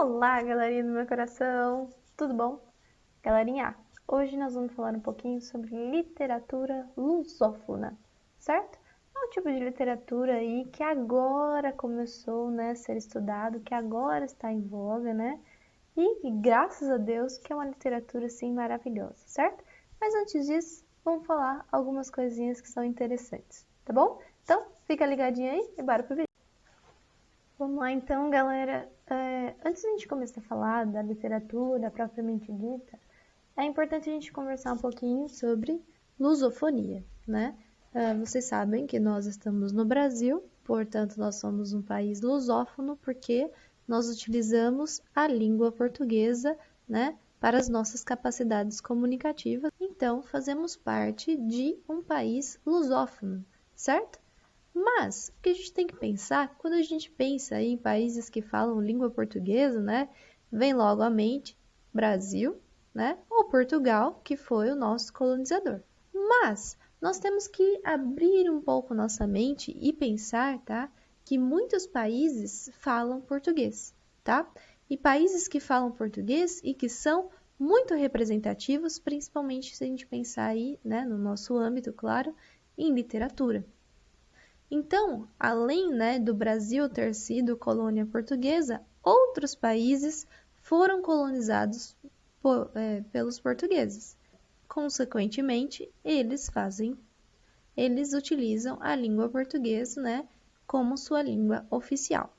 Olá, galerinha do meu coração, tudo bom? Galerinha, hoje nós vamos falar um pouquinho sobre literatura lusófona, certo? É um tipo de literatura aí que agora começou, né, a ser estudado, que agora está em voga, né? E graças a Deus que é uma literatura, assim, maravilhosa, certo? Mas antes disso, vamos falar algumas coisinhas que são interessantes, tá bom? Então, fica ligadinho aí e bora pro vídeo. Vamos lá então, galera. Antes de a gente começar a falar da literatura propriamente dita, é importante a gente conversar um pouquinho sobre lusofonia, né? Vocês sabem que nós estamos no Brasil, portanto nós somos um país lusófono porque nós utilizamos a língua portuguesa, né, para as nossas capacidades comunicativas. Então, fazemos parte de um país lusófono, certo? Mas o que a gente tem que pensar, quando a gente pensa em países que falam língua portuguesa, né, vem logo à mente Brasil, né, ou Portugal, que foi o nosso colonizador. Mas nós temos que abrir um pouco nossa mente e pensar, tá, que muitos países falam português, tá? E países que falam português e que são muito representativos, principalmente se a gente pensar aí, né, no nosso âmbito, claro, em literatura. Então, além, né, do Brasil ter sido colônia portuguesa, outros países foram colonizados pelos portugueses. Consequentemente, eles utilizam a língua portuguesa, né, como sua língua oficial.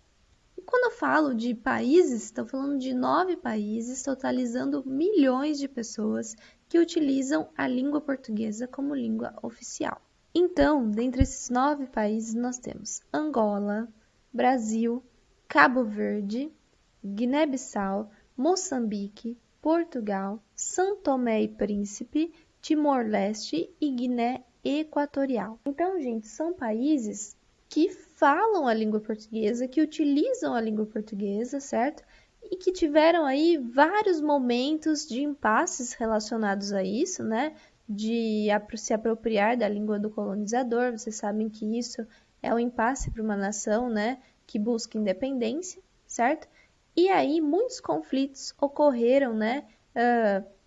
E quando eu falo de países, estou falando de 9 países, totalizando milhões de pessoas que utilizam a língua portuguesa como língua oficial. Então, dentre esses 9 países, nós temos Angola, Brasil, Cabo Verde, Guiné-Bissau, Moçambique, Portugal, São Tomé e Príncipe, Timor-Leste e Guiné Equatorial. Então, gente, são países que falam a língua portuguesa, que utilizam a língua portuguesa, certo? E que tiveram aí vários momentos de impasses relacionados a isso, né? De se apropriar da língua do colonizador. Vocês sabem que isso é um impasse para uma nação, né, que busca independência, certo? E aí muitos conflitos ocorreram, né,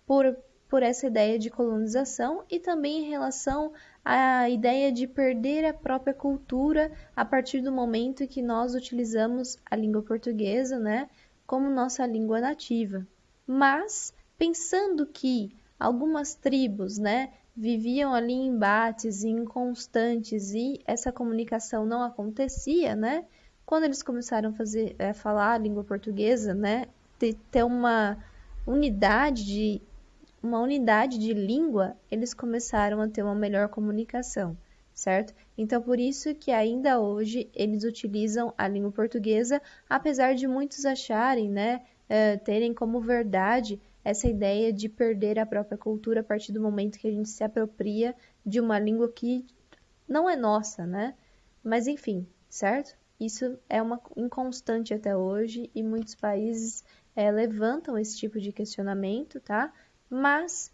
por essa ideia de colonização e também em relação à ideia de perder a própria cultura a partir do momento em que nós utilizamos a língua portuguesa, né, como nossa língua nativa. Mas pensando que algumas tribos, né, viviam ali em embates inconstantes e essa comunicação não acontecia, né? Quando eles começaram a falar a língua portuguesa, né, ter uma unidade de língua, eles começaram a ter uma melhor comunicação, certo? Então, por isso que ainda hoje eles utilizam a língua portuguesa, apesar de muitos acharem, né, terem como verdade essa ideia de perder a própria cultura a partir do momento que a gente se apropria de uma língua que não é nossa, né? Mas enfim, certo? Isso é uma inconstante até hoje e muitos países levantam esse tipo de questionamento, tá? Mas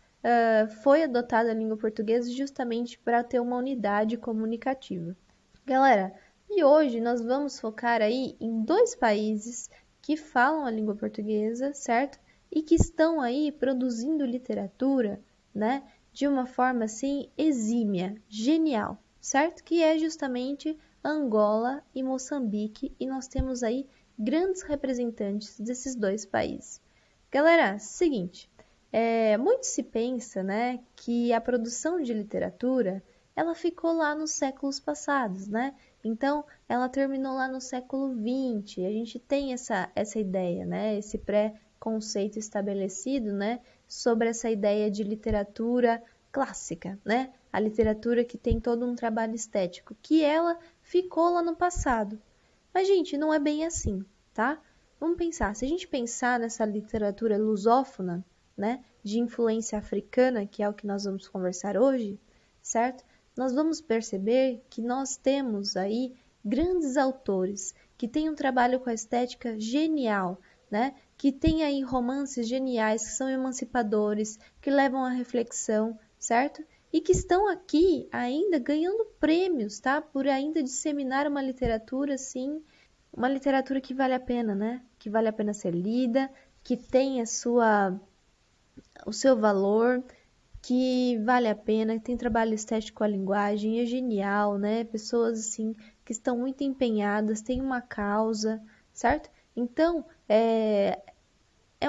foi adotada a língua portuguesa justamente para ter uma unidade comunicativa. Galera, e hoje nós vamos focar aí em 2 países que falam a língua portuguesa, certo? E que estão aí produzindo literatura, né? De uma forma assim exímia, genial, certo? Que é justamente Angola e Moçambique, e nós temos aí grandes representantes desses 2 países. Galera, seguinte, muito se pensa, né, que a produção de literatura ela ficou lá nos séculos passados, né? Então, ela terminou lá no século XX. A gente tem essa ideia, né? Esse pré-conceito estabelecido, né? Sobre essa ideia de literatura clássica, né? A literatura que tem todo um trabalho estético, que ela ficou lá no passado. Mas, gente, não é bem assim, tá? Vamos pensar. Se a gente pensar nessa literatura lusófona, né? De influência africana, que é o que nós vamos conversar hoje, certo? Nós vamos perceber que nós temos aí grandes autores que têm um trabalho com a estética genial, né? Que têm aí romances geniais, que são emancipadores, que levam à reflexão, certo? E que estão aqui ainda ganhando prêmios, tá? Por ainda disseminar uma literatura, assim, uma literatura que vale a pena, né? que vale a pena ser lida, que tem o seu valor, que vale a pena, que tem trabalho estético com a linguagem, é genial, né? Pessoas assim que estão muito empenhadas, têm uma causa, certo? Então, é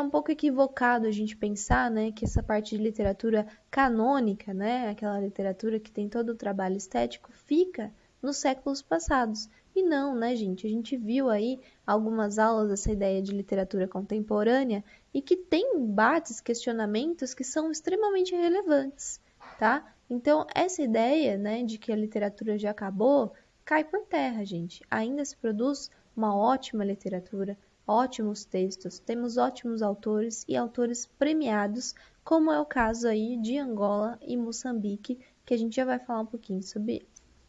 um pouco equivocado a gente pensar, né, que essa parte de literatura canônica, né, aquela literatura que tem todo o trabalho estético, fica nos séculos passados. E não, né, gente? A gente viu aí algumas aulas dessa ideia de literatura contemporânea e que tem embates, questionamentos que são extremamente relevantes, tá? Então, essa ideia, né, de que a literatura já acabou, cai por terra, gente. Ainda se produz uma ótima literatura, ótimos textos, temos ótimos autores e autores premiados, como é o caso aí de Angola e Moçambique, que a gente já vai falar um pouquinho sobre.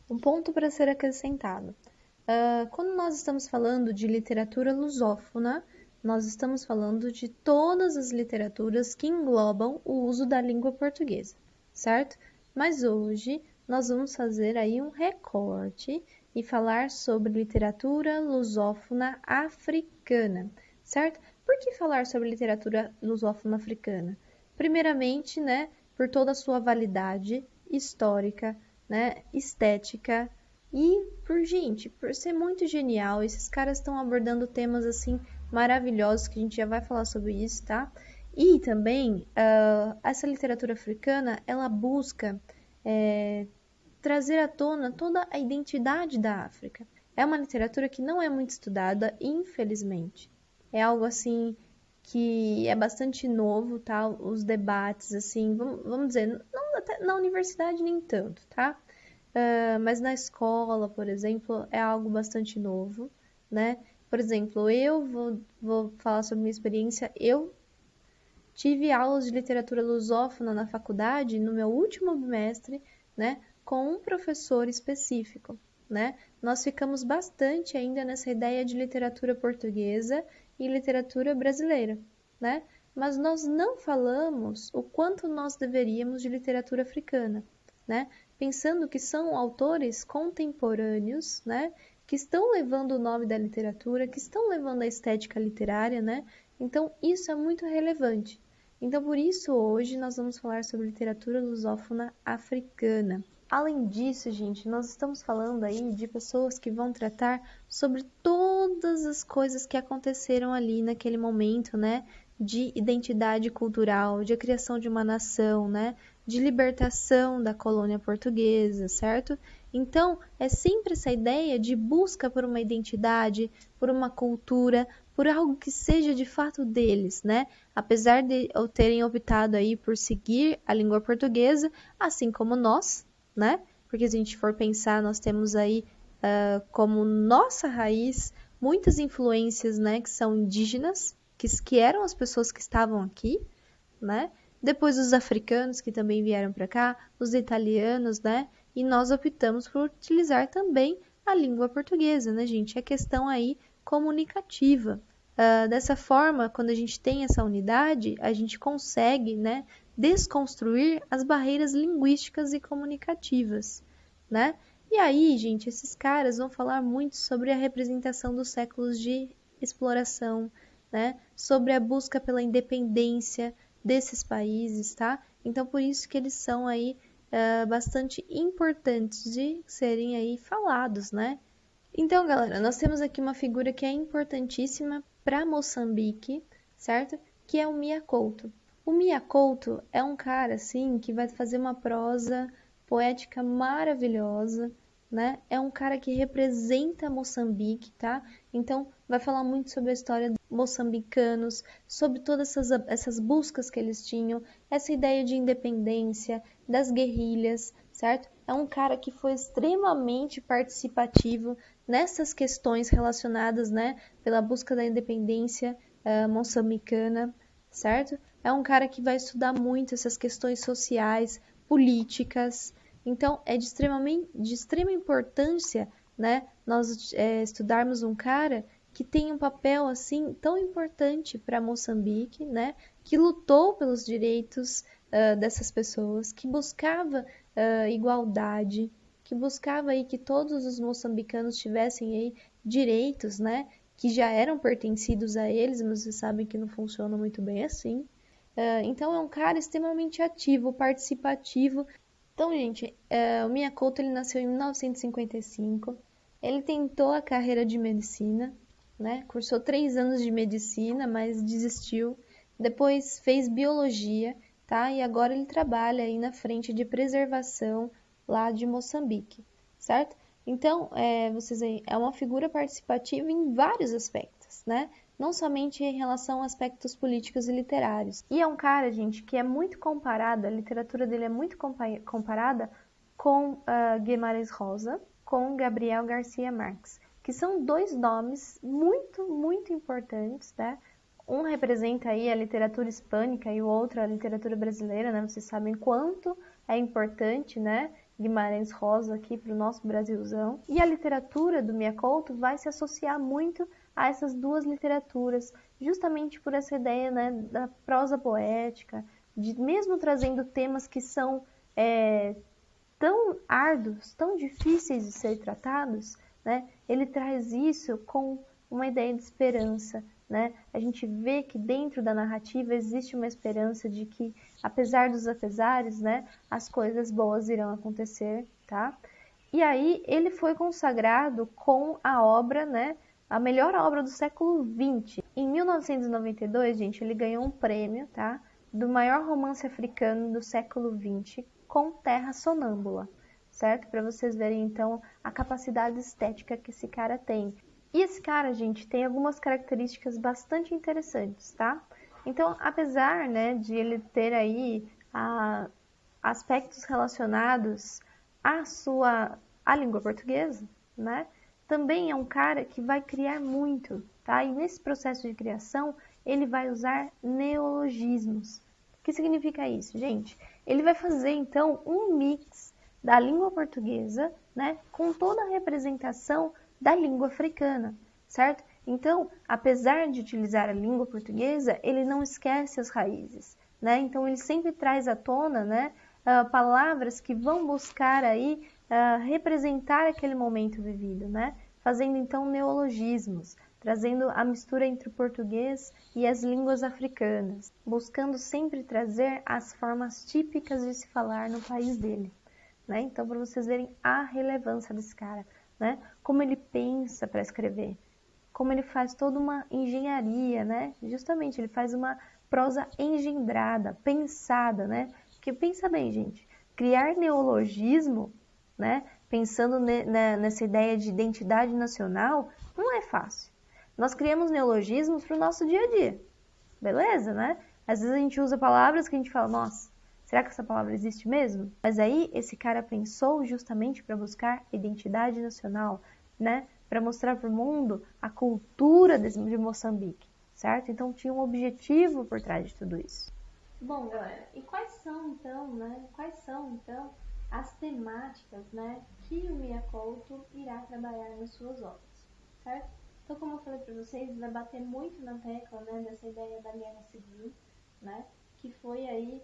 Um ponto para ser acrescentado. Quando nós estamos falando de literatura lusófona, nós estamos falando de todas as literaturas que englobam o uso da língua portuguesa, certo? Mas hoje nós vamos fazer aí um recorte e falar sobre literatura lusófona africana, certo? Por que falar sobre literatura lusófona africana? Primeiramente, né, por toda a sua validade histórica, né, estética e por ser muito genial. Esses caras estão abordando temas assim maravilhosos que a gente já vai falar sobre isso, tá? E também essa literatura africana ela busca trazer à tona toda a identidade da África. É uma literatura que não é muito estudada, infelizmente. É algo assim que é bastante novo, tá? Os debates, assim, vamos dizer, não, até na universidade nem tanto, tá? Mas na escola, por exemplo, é algo bastante novo, né? Por exemplo, vou falar sobre minha experiência. Eu tive aulas de literatura lusófona na faculdade, no meu último bimestre, né? Com um professor específico, né? Nós ficamos bastante ainda nessa ideia de literatura portuguesa e literatura brasileira, né? Mas nós não falamos o quanto nós deveríamos de literatura africana, né? Pensando que são autores contemporâneos, né? Que estão levando o nome da literatura, que estão levando a estética literária, né? Então, isso é muito relevante. Então, por isso, hoje nós vamos falar sobre literatura lusófona africana. Além disso, gente, nós estamos falando aí de pessoas que vão tratar sobre todas as coisas que aconteceram ali naquele momento, né? De identidade cultural, de criação de uma nação, né? De libertação da colônia portuguesa, certo? Então, é sempre essa ideia de busca por uma identidade, por uma cultura, por algo que seja de fato deles, né? Apesar de terem optado aí por seguir a língua portuguesa, assim como nós, né? Porque se a gente for pensar, nós temos aí como nossa raiz muitas influências, né, que são indígenas, que eram as pessoas que estavam aqui, né? Depois os africanos que também vieram para cá, os italianos, né? E nós optamos por utilizar também a língua portuguesa, né, gente? É questão aí comunicativa. Dessa forma, quando a gente tem essa unidade, a gente consegue, né, desconstruir as barreiras linguísticas e comunicativas, né? E aí, gente, esses caras vão falar muito sobre a representação dos séculos de exploração, né? Sobre a busca pela independência desses países, tá? Então, por isso que eles são aí bastante importantes de serem aí falados, né? Então, galera, nós temos aqui uma figura que é importantíssima para Moçambique, certo? Que é o Mia Couto. O Mia Couto é um cara, assim, que vai fazer uma prosa poética maravilhosa, né? É um cara que representa Moçambique, tá? Então, vai falar muito sobre a história dos moçambicanos, sobre todas essas buscas que eles tinham, essa ideia de independência, das guerrilhas, certo? É um cara que foi extremamente participativo nessas questões relacionadas, né, pela busca da independência moçambicana, certo? É um cara que vai estudar muito essas questões sociais, políticas. Então, é de extrema importância, né, nós estudarmos um cara que tem um papel assim tão importante para Moçambique, né, que lutou pelos direitos dessas pessoas, que buscava igualdade, que buscava aí que todos os moçambicanos tivessem aí direitos, né, que já eram pertencidos a eles, mas vocês sabem que não funciona muito bem assim. Então é um cara extremamente ativo, participativo. Então, gente, o Miyakoto ele nasceu em 1955. Ele tentou a carreira de medicina, né? Cursou 3 anos de medicina, mas desistiu. Depois fez biologia, tá? E agora ele trabalha aí na frente de preservação lá de Moçambique, certo? Então, vocês aí, é uma figura participativa em vários aspectos, né? Não somente em relação a aspectos políticos e literários. E é um cara, gente, que é muito comparado, a literatura dele é muito comparada com Guimarães Rosa, com Gabriel Garcia Marques, que são dois nomes muito, muito importantes, né? Um representa aí a literatura hispânica e o outro a literatura brasileira, né? Vocês sabem quanto é importante, né? Guimarães Rosa aqui para o nosso Brasilzão. E a literatura do Miyakoto vai se associar muito a essas duas literaturas, justamente por essa ideia, né, da prosa poética, de mesmo trazendo temas que são tão árduos, tão difíceis de ser tratados, né, ele traz isso com uma ideia de esperança, né? A gente vê que dentro da narrativa existe uma esperança de que, apesar dos apesares, né, as coisas boas irão acontecer, tá? E aí ele foi consagrado com a obra, né, a melhor obra do século XX. Em 1992, gente, ele ganhou um prêmio, tá, do maior romance africano do século XX, com Terra Sonâmbula, certo? Para vocês verem então a capacidade estética que esse cara tem. E esse cara, gente, tem algumas características bastante interessantes, tá? Então, apesar, né, de ele ter aí aspectos relacionados à língua portuguesa, né? Também é um cara que vai criar muito, tá? E nesse processo de criação, ele vai usar neologismos. O que significa isso, gente? Ele vai fazer, então, um mix da língua portuguesa, né, com toda a representação da língua africana, certo? Então, apesar de utilizar a língua portuguesa, ele não esquece as raízes, né? Então, ele sempre traz à tona, né, palavras que vão buscar aí representar aquele momento vivido, né? Fazendo então neologismos, trazendo a mistura entre o português e as línguas africanas, buscando sempre trazer as formas típicas de se falar no país dele, né? Então, para vocês verem a relevância desse cara, né? Como ele pensa para escrever, como ele faz toda uma engenharia, né? Justamente, ele faz uma prosa engendrada, pensada, né? Porque pensa bem, gente, criar neologismo, né? Pensando nessa ideia de identidade nacional, não é fácil. Nós criamos neologismos para o nosso dia a dia, beleza, né? Às vezes a gente usa palavras que a gente fala, nossa, será que essa palavra existe mesmo? Mas aí esse cara pensou justamente para buscar identidade nacional, né? Para mostrar para o mundo a cultura de Moçambique, certo? Então tinha um objetivo por trás de tudo isso. Bom, galera, e quais são então as temáticas, né, que o Miyakoto irá trabalhar nas suas obras, certo? Então, como eu falei para vocês, vai bater muito na tecla, né, dessa ideia da guerra civil, né, que foi aí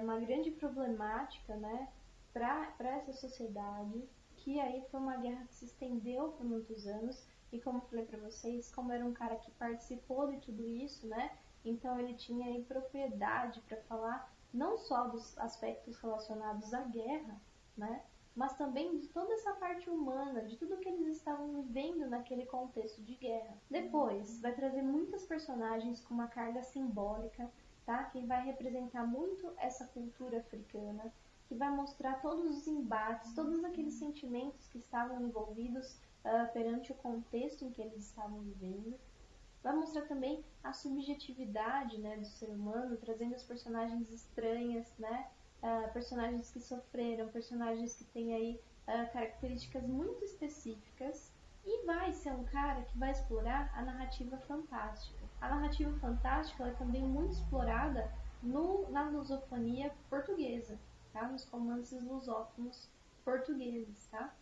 uma grande problemática, né, para essa sociedade, que aí foi uma guerra que se estendeu por muitos anos, e como eu falei para vocês, como era um cara que participou de tudo isso, né, então ele tinha aí propriedade para falar não só dos aspectos relacionados à guerra, né, mas também de toda essa parte humana, de tudo que eles estavam vivendo naquele contexto de guerra. Depois, vai trazer muitas personagens com uma carga simbólica, tá? Que vai representar muito essa cultura africana, que vai mostrar todos os embates, todos aqueles sentimentos que estavam envolvidos perante o contexto em que eles estavam vivendo. Vai mostrar também a subjetividade, né, do ser humano, trazendo as personagens estranhas, né, personagens que sofreram, personagens que têm aí características muito específicas, e vai ser um cara que vai explorar a narrativa fantástica. A narrativa fantástica ela é também muito explorada na lusofonia portuguesa, tá? Nos romances lusófonos portugueses, tá?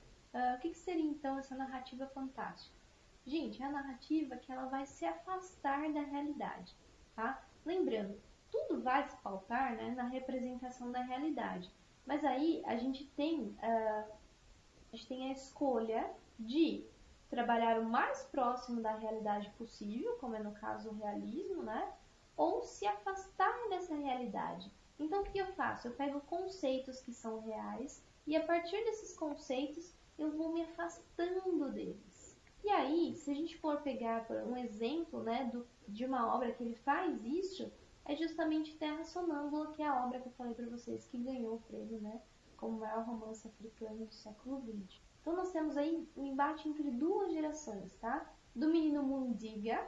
O que seria então essa narrativa fantástica? Gente, é a narrativa que ela vai se afastar da realidade, tá? Lembrando, tudo vai se pautar, né, na representação da realidade. Mas aí a gente tem a escolha de trabalhar o mais próximo da realidade possível, como é no caso o realismo, né? Ou se afastar dessa realidade. Então, o que eu faço? Eu pego conceitos que são reais e, a partir desses conceitos, eu vou me afastando deles. E aí, se a gente for pegar um exemplo, né, de uma obra que ele faz isso, é justamente Terra Sonâmbula, que é a obra que eu falei para vocês que ganhou o prêmio, né, como o maior romance africano do século XX. Então, nós temos aí um embate entre duas gerações, tá? Do menino Mundiga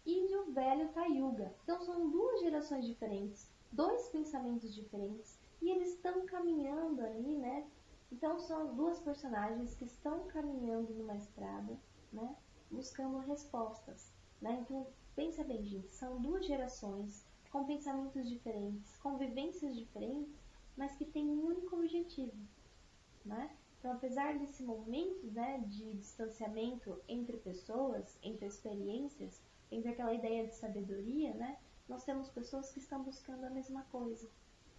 e do velho Tayuga. Então, são duas gerações diferentes, dois pensamentos diferentes, e eles estão caminhando ali, né? Então, são as duas personagens que estão caminhando numa estrada, né? Buscando respostas, né? Então, pensa bem, gente, são duas gerações com pensamentos diferentes, com vivências diferentes, mas que têm um único objetivo, né? Então, apesar desse momento, né, de distanciamento entre pessoas, entre experiências, entre aquela ideia de sabedoria, né, nós temos pessoas que estão buscando a mesma coisa,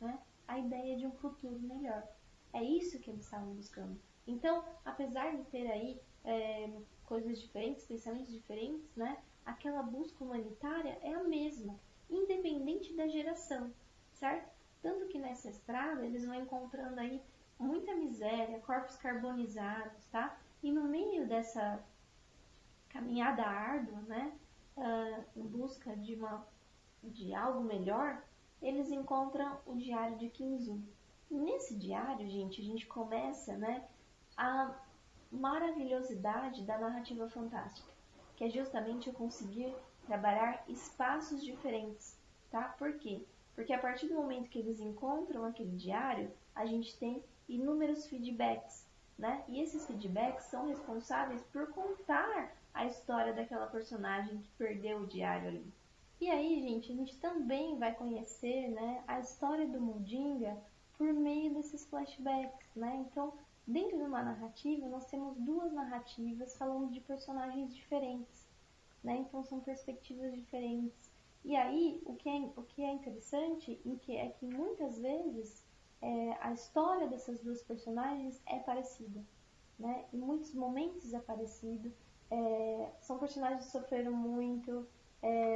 né? A ideia de um futuro melhor. É isso que eles estavam buscando. Então, apesar de ter aí coisas diferentes, pensamentos diferentes, né, aquela busca humanitária é a mesma, independente da geração, certo? Tanto que nessa estrada eles vão encontrando aí muita miséria, corpos carbonizados, tá? E no meio dessa caminhada árdua, né, em busca de algo melhor, eles encontram o diário de Kinzu. Nesse diário, gente, a gente começa, né, a maravilhosidade da narrativa fantástica, que é justamente eu conseguir trabalhar espaços diferentes, tá? Por quê? Porque a partir do momento que eles encontram aquele diário, a gente tem inúmeros feedbacks, né? E esses feedbacks são responsáveis por contar a história daquela personagem que perdeu o diário ali. E aí, gente, a gente também vai conhecer, né, a história do Mundinga por meio desses flashbacks, né? Então, dentro de uma narrativa, nós temos duas narrativas falando de personagens diferentes, né? Então, são perspectivas diferentes. E aí, o que é interessante é que muitas vezes a história dessas duas personagens é parecida, né? Em muitos momentos é parecido. São personagens que sofreram muito.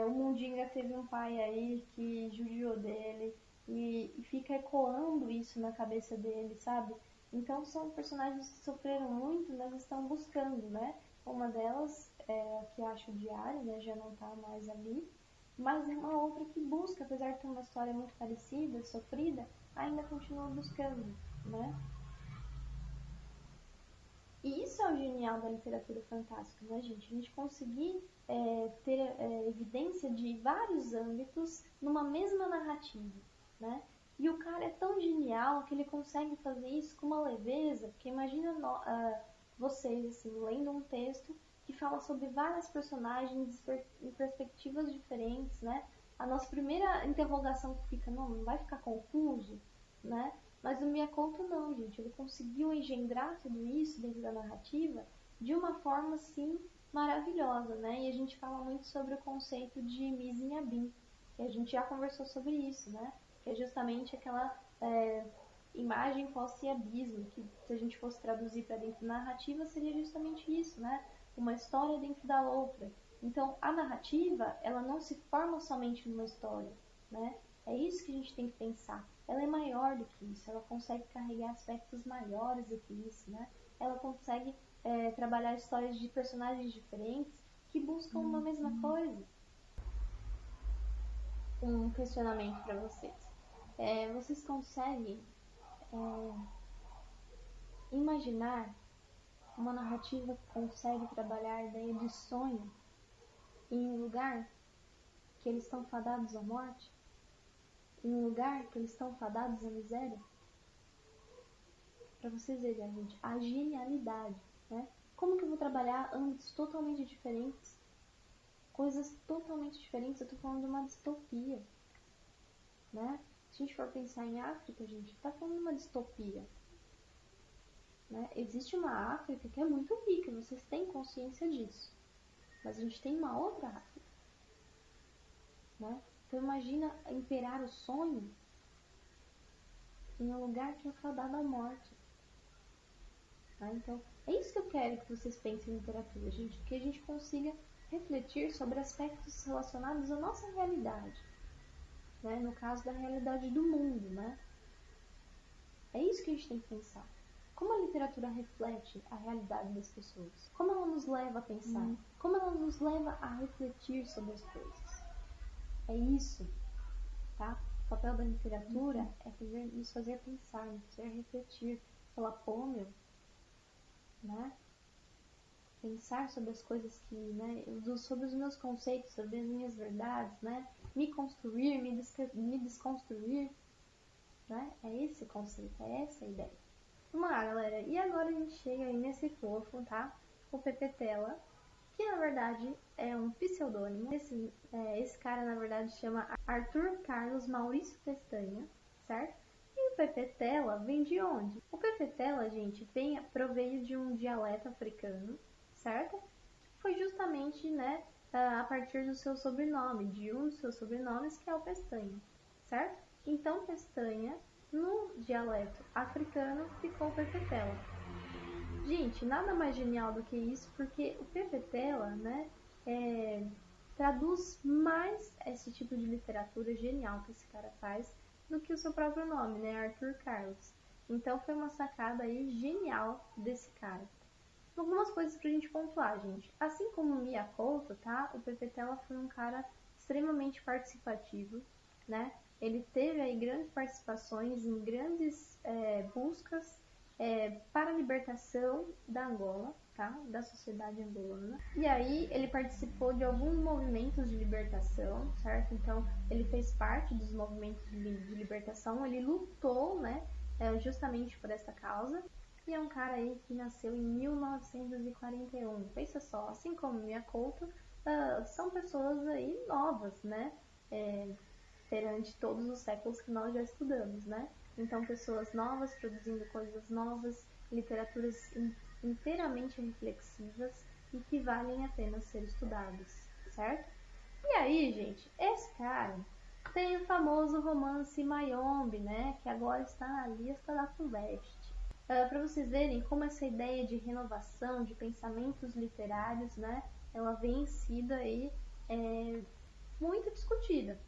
O Mundinga teve um pai aí que judiou dele e fica ecoando isso na cabeça dele, sabe? Então são personagens que sofreram muito, mas estão buscando, né? Uma delas é a que acha o diário, né? Já não tá mais ali. Mas uma outra que busca, apesar de ter uma história muito parecida, sofrida, ainda continua buscando, né? E isso é o genial da literatura fantástica, né, gente? A gente conseguir ter evidência de vários âmbitos numa mesma narrativa, né? E o cara é tão genial que ele consegue fazer isso com uma leveza, porque imagina vocês, assim, lendo um texto que fala sobre várias personagens em perspectivas diferentes, né? A nossa primeira interrogação que fica, não vai ficar confuso, né? Mas o Miyakoto não, gente. Ele conseguiu engendrar tudo isso dentro da narrativa de uma forma, assim, maravilhosa, né? E a gente fala muito sobre o conceito de Mizin-Abin, que a gente já conversou sobre isso, né? Que é justamente aquela imagem pós-abismo, que se a gente fosse traduzir para dentro da narrativa, seria justamente isso, né? Uma história dentro da outra. Então, a narrativa, ela não se forma somente numa história, né? É isso que a gente tem que pensar. Ela é maior do que isso, ela consegue carregar aspectos maiores do que isso, né? Ela consegue trabalhar histórias de personagens diferentes que buscam uma mesma coisa. Um questionamento para vocês. Vocês conseguem imaginar uma narrativa que consegue trabalhar a ideia de sonho em um lugar que eles estão fadados à morte? Em um lugar que eles estão fadados à miséria? Para vocês verem, gente, a genialidade, né? Como que eu vou trabalhar âmbitos totalmente diferentes, coisas totalmente diferentes? Eu tô falando de uma distopia, né? Se a gente for pensar em África, gente, tá falando de uma distopia, né? Existe uma África que é muito rica, vocês têm consciência disso, mas a gente tem uma outra África, né? Então imagina imperar o sonho em um lugar que é fadado à morte. Tá? Então, É isso que eu quero que vocês pensem em literatura, gente, que a gente consiga refletir sobre aspectos relacionados à nossa realidade, né? No caso da realidade do mundo, né? É isso que a gente tem que pensar. Como a literatura reflete a realidade das pessoas? Como ela nos leva a pensar? Como ela nos leva a refletir sobre as coisas? É isso, tá? O papel da literatura é nos fazer pensar, nos fazer refletir. Falar, pô, meu, né? Pensar sobre as coisas que, né? Sobre os meus conceitos, sobre as minhas verdades, né? Me construir, me desconstruir, né? É esse conceito, é essa a ideia. Vamos lá, galera. E agora a gente chega aí nesse fofo, tá? O Pepe Tela, que na verdade é um pseudônimo. Esse cara, na verdade, chama Arthur Carlos Maurício Pestanha, certo? E o Pepe Tela vem de onde? O Pepe Tela, gente, proveio de um dialeto africano, certo? Que foi justamente, né, a partir do seu sobrenome, de um dos seus sobrenomes, que é o Pestanha, certo? Então, Pestanha, no dialeto africano, ficou Pepetela. Gente, nada mais genial do que isso, porque o Pepetela, né, traduz mais esse tipo de literatura genial que esse cara faz do que o seu próprio nome, né, Arthur Carlos. Então foi uma sacada aí genial desse cara. Algumas coisas pra gente pontuar, gente. Assim como o Mia Couto, tá? O Pepetela foi um cara extremamente participativo, né? Ele teve aí grandes participações em grandes buscas para a libertação da Angola, tá? Da sociedade angolana. E aí ele participou de alguns movimentos de libertação, certo? Então ele fez parte dos movimentos de libertação, ele lutou, né? Justamente por essa causa. E é um cara aí que nasceu em 1941. Pensa só, assim como Mia Couto, são pessoas aí novas, né? Perante todos os séculos que nós já estudamos, né? Então, pessoas novas produzindo coisas novas, literaturas inteiramente reflexivas e que valem a pena ser estudadas, certo? E aí, gente, esse cara tem o famoso romance Mayombe, né? Que agora está na lista da FUVEST. Para vocês verem como essa ideia de renovação de pensamentos literários, né? Ela vem sido aí muito discutida,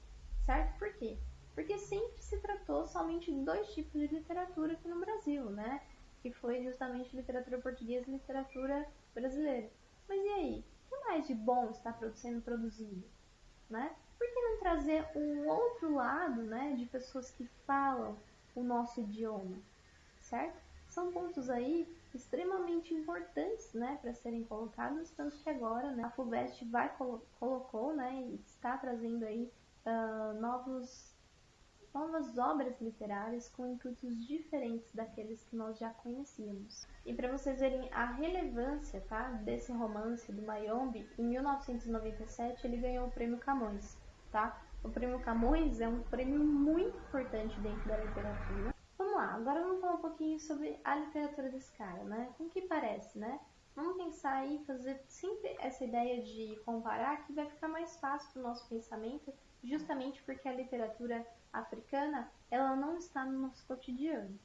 certo? Por quê? Porque sempre se tratou somente de dois tipos de literatura aqui no Brasil, né? Que foi justamente literatura portuguesa e literatura brasileira. Mas e aí? O que mais de bom está sendo produzido, né? Por que não trazer um outro lado, né, de pessoas que falam o nosso idioma, certo? São pontos aí extremamente importantes, né, para serem colocados, tanto que agora, né, a FUVEST colocou, né, e está trazendo aí novas obras literárias com intuitos diferentes daqueles que nós já conhecíamos. E para vocês verem a relevância, tá, desse romance do Mayombe, em 1997 ele ganhou o Prêmio Camões, tá? O Prêmio Camões é um prêmio muito importante dentro da literatura. Vamos lá, agora vamos falar um pouquinho sobre a literatura desse cara, né? Com o que parece, né? Vamos pensar aí, fazer sempre essa ideia de comparar, que vai ficar mais fácil para o nosso pensamento, justamente porque a literatura africana, ela não está no nosso cotidiano,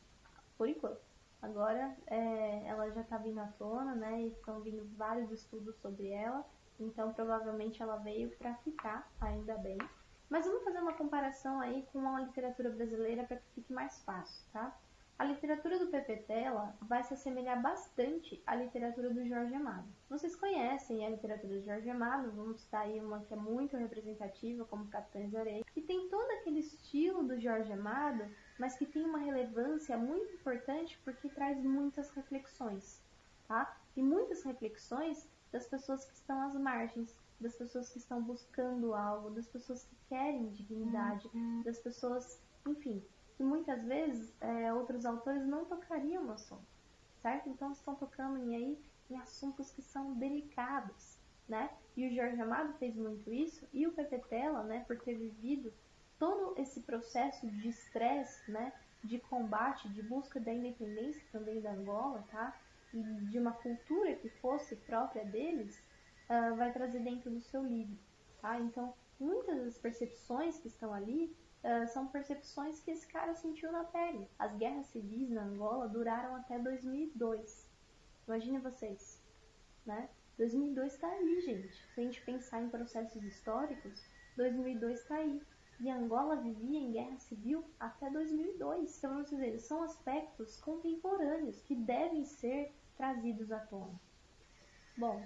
por enquanto. Agora, ela já está vindo à tona, né? E estão vindo vários estudos sobre ela, então provavelmente ela veio para ficar, ainda bem. Mas vamos fazer uma comparação aí com a literatura brasileira para que fique mais fácil, tá? A literatura do Pepe Tela vai se assemelhar bastante à literatura do Jorge Amado. Vocês conhecem a literatura do Jorge Amado, vamos citar aí uma que é muito representativa, como Capitães da Areia, que tem todo aquele estilo do Jorge Amado, mas que tem uma relevância muito importante porque traz muitas reflexões, tá? E muitas reflexões das pessoas que estão às margens, das pessoas que estão buscando algo, das pessoas que querem dignidade, das pessoas, enfim, que muitas vezes outros autores não tocariam no assunto, certo? Então estão tocando em assuntos que são delicados, né? E o Jorge Amado fez muito isso, e o Pepe Tela, né, por ter vivido todo esse processo de estresse, né, de combate, de busca da independência também da Angola, tá? E de uma cultura que fosse própria deles, vai trazer dentro do seu livro, tá? Então, muitas das percepções que estão ali são percepções que esse cara sentiu na pele. As guerras civis na Angola duraram até 2002. Imaginem vocês, né? 2002 está aí, gente. Se a gente pensar em processos históricos, 2002 está aí. E Angola vivia em guerra civil até 2002. Então, vamos dizer, são aspectos contemporâneos que devem ser trazidos à tona. Bom,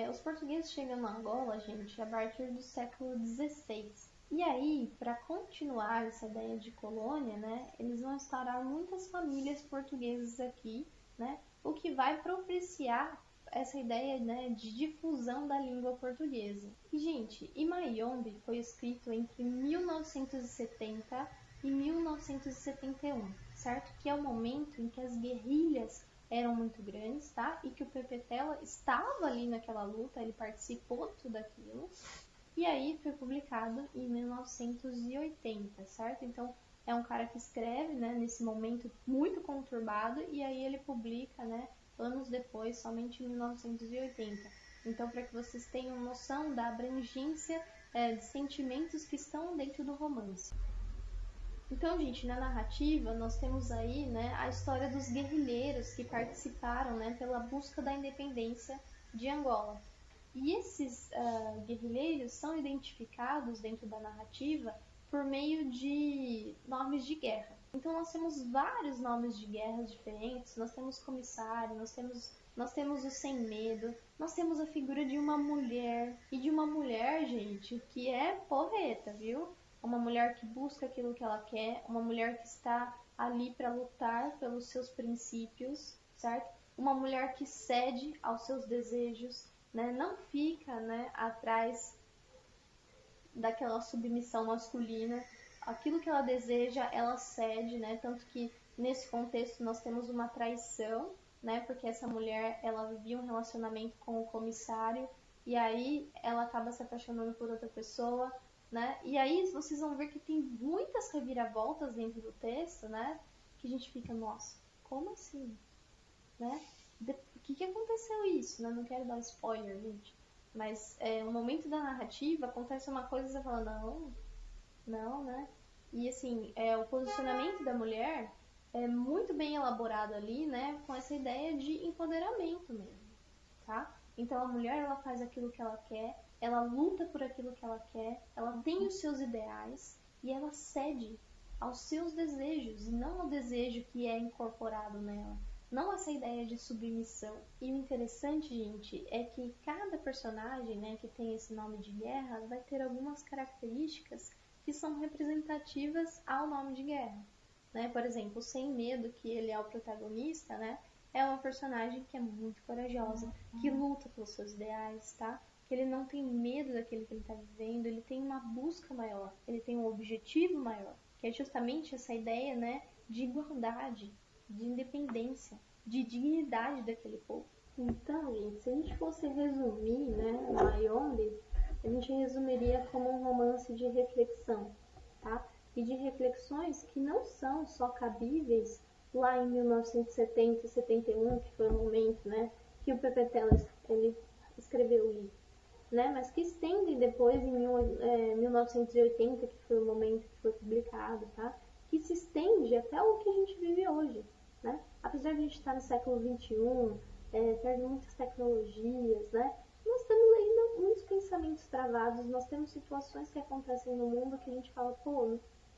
os portugueses chegam na Angola, gente, a partir do século XVI. E aí, para continuar essa ideia de colônia, né, eles vão instaurar muitas famílias portuguesas aqui, né, o que vai propiciar essa ideia, né, de difusão da língua portuguesa. E, gente, Imayombe foi escrito entre 1970 e 1971, certo? Que é o momento em que as guerrilhas eram muito grandes, tá? E que o Pepe Tela estava ali naquela luta, ele participou de tudo aquilo. E aí foi publicado em 1980, certo? Então é um cara que escreve, né, nesse momento muito conturbado, e aí ele publica, né, anos depois, somente em 1980. Então, para que vocês tenham noção da abrangência de sentimentos que estão dentro do romance. Então, gente, na narrativa nós temos aí, né, a história dos guerrilheiros que participaram, né, pela busca da independência de Angola. E esses guerrilheiros são identificados dentro da narrativa por meio de nomes de guerra. Então nós temos vários nomes de guerras diferentes, nós temos comissário, nós temos o sem medo, nós temos a figura de uma mulher, e de uma mulher, gente, que é porreta, viu? Uma mulher que busca aquilo que ela quer, uma mulher que está ali para lutar pelos seus princípios, certo? Uma mulher que cede aos seus desejos, né? Não fica, né, atrás daquela submissão masculina. Aquilo que ela deseja, ela cede, né? Tanto que nesse contexto nós temos uma traição, né? Porque essa mulher, ela vivia um relacionamento com o comissário e aí ela acaba se apaixonando por outra pessoa, né? E aí vocês vão ver que tem muitas reviravoltas dentro do texto, né? Que a gente fica, nossa, como assim? Né? O que aconteceu isso? Né? Não quero dar spoiler, gente. Mas no momento da narrativa acontece uma coisa e você fala, não, né? E assim, o posicionamento da mulher é muito bem elaborado ali, né? Com essa ideia de empoderamento mesmo, tá? Então a mulher, ela faz aquilo que ela quer, ela luta por aquilo que ela quer, ela tem os seus ideais e ela cede aos seus desejos e não ao desejo que é incorporado nela. Não essa ideia de submissão. E o interessante, gente, é que cada personagem, né, que tem esse nome de guerra vai ter algumas características que são representativas ao nome de guerra. Né? Por exemplo, o Sem Medo, que ele é o protagonista, né, é uma personagem que é muito corajosa, que luta pelos seus ideais, tá? Que ele não tem medo daquilo que ele está vivendo, ele tem uma busca maior, ele tem um objetivo maior, que é justamente essa ideia, né, de igualdade, de independência, de dignidade daquele povo. Então, gente, se a gente fosse resumir, né, Mayombe, a gente resumiria como um romance de reflexão, tá? E de reflexões que não são só cabíveis lá em 1970 e 71, que foi o momento, né, que o Pepe Tela ele escreveu o livro, né, mas que estendem depois em 1980, que foi o momento que foi publicado, tá? Que se estende até o que a gente vive hoje, né? Apesar de a gente estar no século XXI, ter muitas tecnologias, né? Nós temos ainda muitos pensamentos travados, nós temos situações que acontecem no mundo que a gente fala, pô,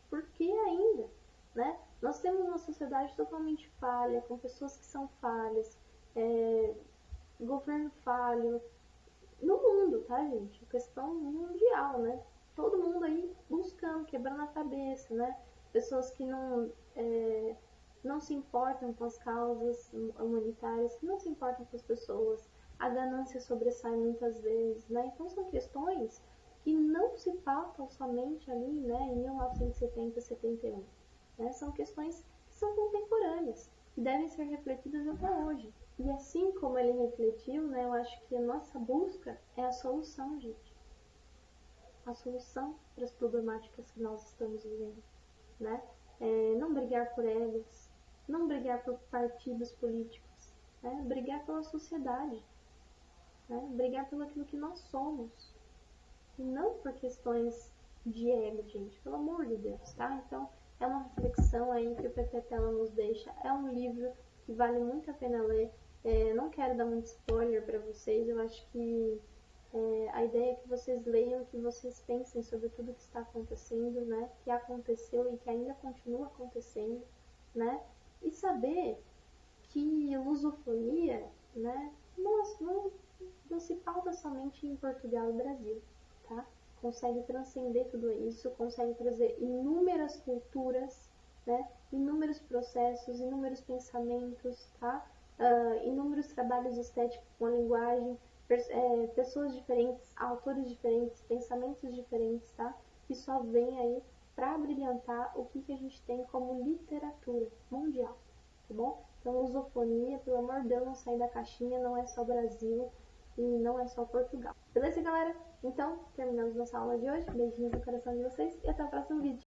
por que ainda? Né? Nós temos uma sociedade totalmente falha, com pessoas que são falhas, governo falho, no mundo, tá, gente? Questão mundial, né? Todo mundo aí buscando, quebrando a cabeça, né? Pessoas que não se importam com as causas humanitárias, que não se importam com as pessoas. A ganância sobressai muitas vezes, né? Então são questões que não se pautam somente ali, né, em 1970, 71. Né? São questões que são contemporâneas, que devem ser refletidas até hoje. E assim como ele refletiu, né, eu acho que a nossa busca é a solução, gente. A solução para as problemáticas que nós estamos vivendo. Né? Não brigar por egos, não brigar por partidos políticos, né? Brigar pela sociedade, né? Brigar pelo aquilo que nós somos. E não por questões de ego, gente, pelo amor de Deus, tá? Então, é uma reflexão aí que o Pepe Tela nos deixa. É um livro que vale muito a pena ler. Não quero dar muito spoiler para vocês, eu acho que a ideia é que vocês leiam, que vocês pensem sobre tudo que está acontecendo, né? Que aconteceu e que ainda continua acontecendo, né? E saber que lusofonia, né? Não se pauta somente em Portugal e Brasil, tá? Consegue transcender tudo isso, consegue trazer inúmeras culturas, né? Inúmeros processos, inúmeros pensamentos, tá? Inúmeros trabalhos estéticos com a linguagem, pessoas diferentes, autores diferentes, pensamentos diferentes, tá? Que só vem aí para brilhantar o que a gente tem como literatura mundial, tá bom? Então, lusofonia, pelo amor de Deus, não sair da caixinha, não é só Brasil e não é só Portugal. Beleza, galera? Então, terminamos nossa aula de hoje. Beijinhos no coração de vocês e até o próximo vídeo.